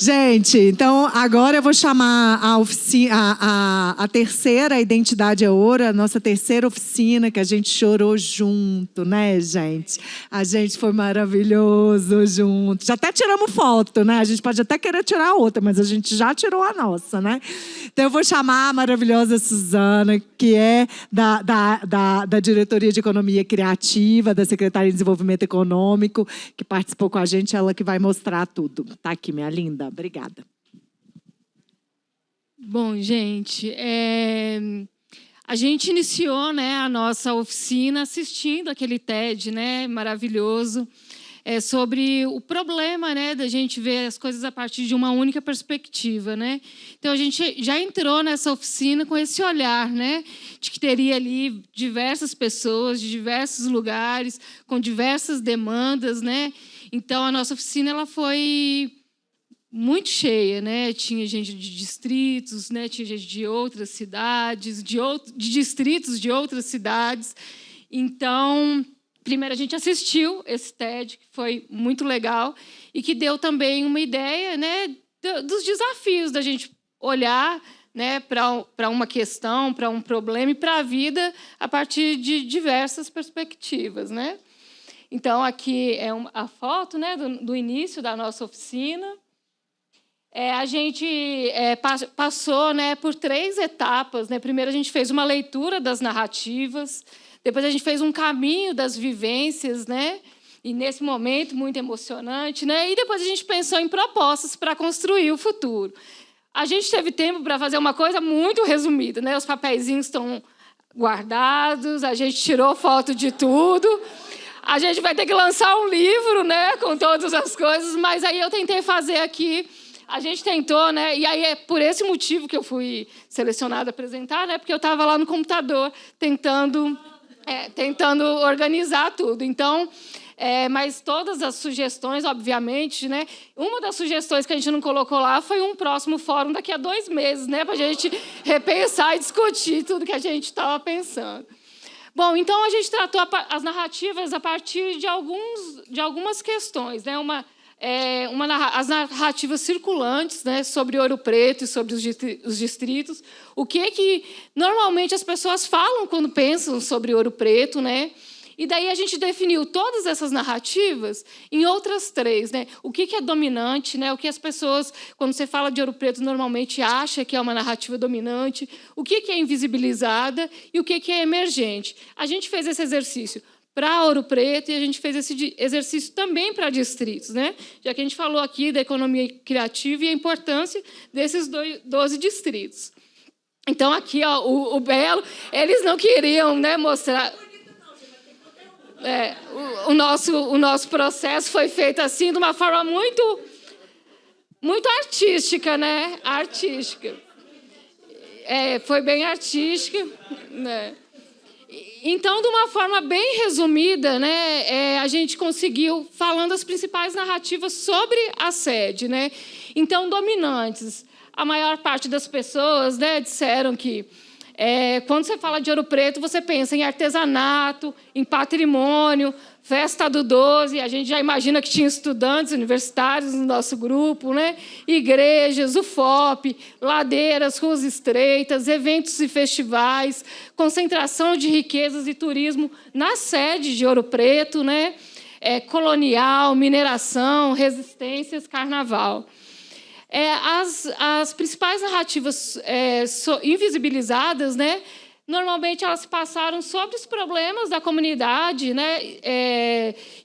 Gente, então agora eu vou chamar a terceira Identidade é Ouro, a nossa terceira oficina, que a gente chorou junto, né, gente? A gente foi maravilhoso junto. Já até tiramos foto, né? A gente pode até querer tirar outra, mas a gente já tirou a nossa, né? Então eu vou chamar a maravilhosa Suzana, que é da Diretoria de Economia Criativa, da Secretaria de Desenvolvimento Econômico, que participou com a gente, ela que vai mostrar tudo. Tá aqui, minha linda. Obrigada. Bom, gente, a gente iniciou, né, a nossa oficina assistindo aquele TED, né, maravilhoso, sobre o problema, né, da gente ver as coisas a partir de uma única perspectiva, né? Então a gente já entrou nessa oficina com esse olhar, né, de que teria ali diversas pessoas de diversos lugares com diversas demandas, né? Então a nossa oficina ela foi muito cheia, né? Tinha gente de distritos, né? Tinha gente de outras cidades, de distritos de outras cidades. Então, primeiro a gente assistiu esse TED, que foi muito legal, e que deu também uma ideia, né, dos desafios da gente olhar, né, para uma questão, para um problema e para a vida a partir de diversas perspectivas, né? Então, aqui é a foto, né, do início da nossa oficina. A gente passou, né, por 3 etapas, né? Primeiro, a gente fez uma leitura das narrativas, depois a gente fez um caminho das vivências, né? E, nesse momento, muito emocionante, né? E depois a gente pensou em propostas para construir o futuro. A gente teve tempo para fazer uma coisa muito resumida, né? Os papeizinhos estão guardados, a gente tirou foto de tudo. A gente vai ter que lançar um livro, né, com todas as coisas, mas aí eu tentei fazer aqui. A gente tentou, né? E aí é por esse motivo que eu fui selecionada a apresentar, né? Porque eu estava lá no computador tentando organizar tudo. Então, mas todas as sugestões, obviamente, né? Uma das sugestões que a gente não colocou lá foi um próximo fórum daqui a 2 meses, né? Para a gente repensar e discutir tudo que a gente estava pensando. Bom, então a gente tratou as narrativas a partir de algumas questões, né? As narrativas circulantes, né, sobre Ouro Preto e sobre os distritos. O que normalmente as pessoas falam quando pensam sobre Ouro Preto, né? E daí a gente definiu todas essas narrativas em outras 3, né? O que é dominante, né? O que as pessoas, quando você fala de Ouro Preto, normalmente acha que é uma narrativa dominante, o que é invisibilizada e o que é emergente. A gente fez esse exercício para Ouro Preto e a gente fez esse exercício também para distritos, né? Já que a gente falou aqui da economia criativa e a importância desses 12 distritos. Então, aqui, ó, o Belo, eles não queriam, né, mostrar. O nosso processo foi feito assim, de uma forma muito, muito artística, né? Artística. Foi bem artística, né? Então, de uma forma bem resumida, né, a gente conseguiu falando as principais narrativas sobre a sede, né? Então, dominantes. A maior parte das pessoas, né, disseram que quando você fala de Ouro Preto, você pensa em artesanato, em patrimônio, festa do 12, a gente já imagina que tinha estudantes universitários no nosso grupo, né? Igrejas, UFOP, ladeiras, ruas estreitas, eventos e festivais, concentração de riquezas e turismo na sede de Ouro Preto, né? Colonial, mineração, resistências, carnaval. As principais narrativas invisibilizadas, né? Normalmente elas passaram sobre os problemas da comunidade, né?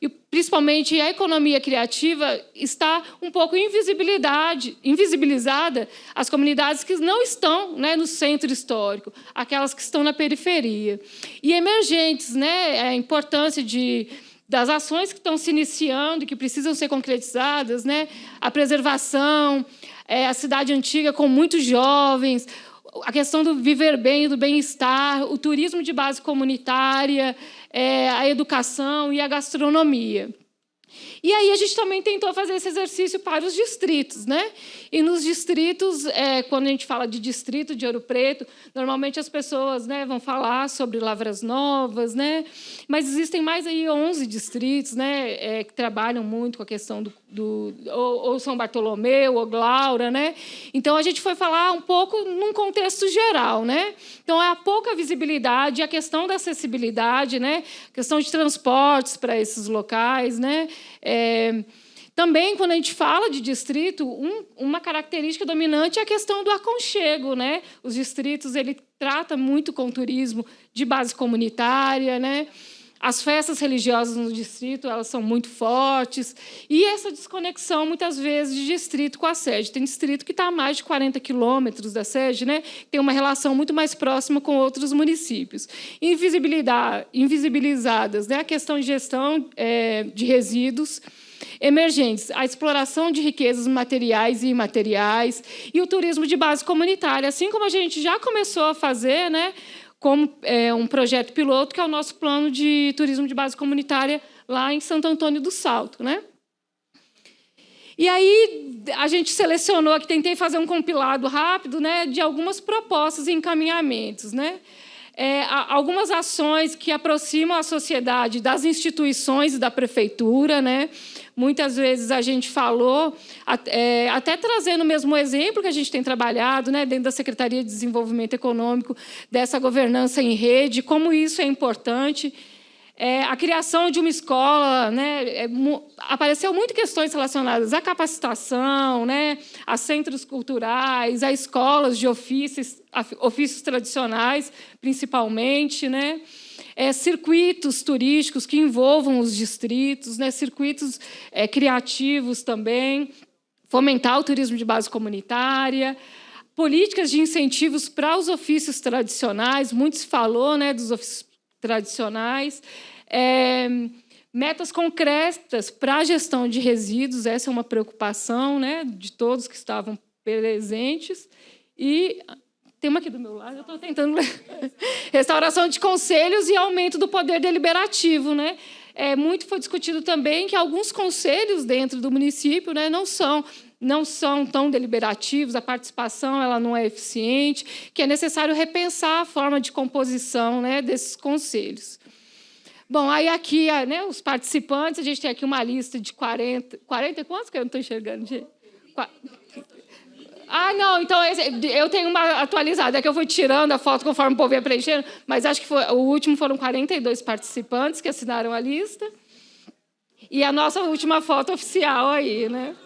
E principalmente a economia criativa está um pouco invisibilizada as comunidades que não estão, né, no centro histórico, aquelas que estão na periferia. E emergentes, né? A importância das ações que estão se iniciando e que precisam ser concretizadas, né? A preservação, a cidade antiga com muitos jovens, a questão do viver bem e do bem-estar, o turismo de base comunitária, a educação e a gastronomia. E aí a gente também tentou fazer esse exercício para os distritos, né? E nos distritos, quando a gente fala de distrito de Ouro Preto, normalmente as pessoas, né, vão falar sobre Lavras Novas, né? Mas existem mais aí 11 distritos, né, que trabalham muito com a questão ou São Bartolomeu, ou Glaura, né? Então a gente foi falar um pouco num contexto geral, né? Então é a pouca visibilidade, a questão da acessibilidade, né? A questão de transportes para esses locais, né? Também, quando a gente fala de distrito, uma característica dominante é a questão do aconchego, né? Os distritos ele trata muito com o turismo de base comunitária, né? As festas religiosas no distrito elas são muito fortes e essa desconexão muitas vezes de distrito com a sede. Tem distrito que está a mais de 40 quilômetros da sede, né? Tem uma relação muito mais próxima com outros municípios. Invisibilizadas, né? A questão de gestão de resíduos emergentes, a exploração de riquezas materiais e imateriais e o turismo de base comunitária, assim como a gente já começou a fazer, né? Como um projeto piloto, que é o nosso plano de turismo de base comunitária lá em Santo Antônio do Salto, né? E aí a gente selecionou aqui, tentei fazer um compilado rápido, né, de algumas propostas e encaminhamentos, né? Algumas ações que aproximam a sociedade das instituições e da prefeitura, né? Muitas vezes a gente falou, até trazendo mesmo o exemplo que a gente tem trabalhado, né, dentro da Secretaria de Desenvolvimento Econômico, dessa governança em rede, como isso é importante. A criação de uma escola, né, apareceu muito questões relacionadas à capacitação, né, a centros culturais, a escolas de ofícios tradicionais, principalmente, né, circuitos turísticos que envolvam os distritos, né, circuitos criativos também, fomentar o turismo de base comunitária, políticas de incentivos para os ofícios tradicionais, muito se falou, né, dos ofícios tradicionais, metas concretas para a gestão de resíduos, essa é uma preocupação, né, de todos que estavam presentes, e tem uma aqui do meu lado, eu estou tentando ler. Restauração de conselhos e aumento do poder deliberativo, né? Muito foi discutido também que alguns conselhos dentro do município, né, não são tão deliberativos, a participação ela não é eficiente, que é necessário repensar a forma de composição, né, desses conselhos. Bom, aí aqui, né, os participantes, a gente tem aqui uma lista de 40 e quantos que eu não estou enxergando, gente? Não, então eu tenho uma atualizada, é que eu fui tirando a foto conforme o povo ia preenchendo, mas acho que o último foram 42 participantes que assinaram a lista. E a nossa última foto oficial aí, né?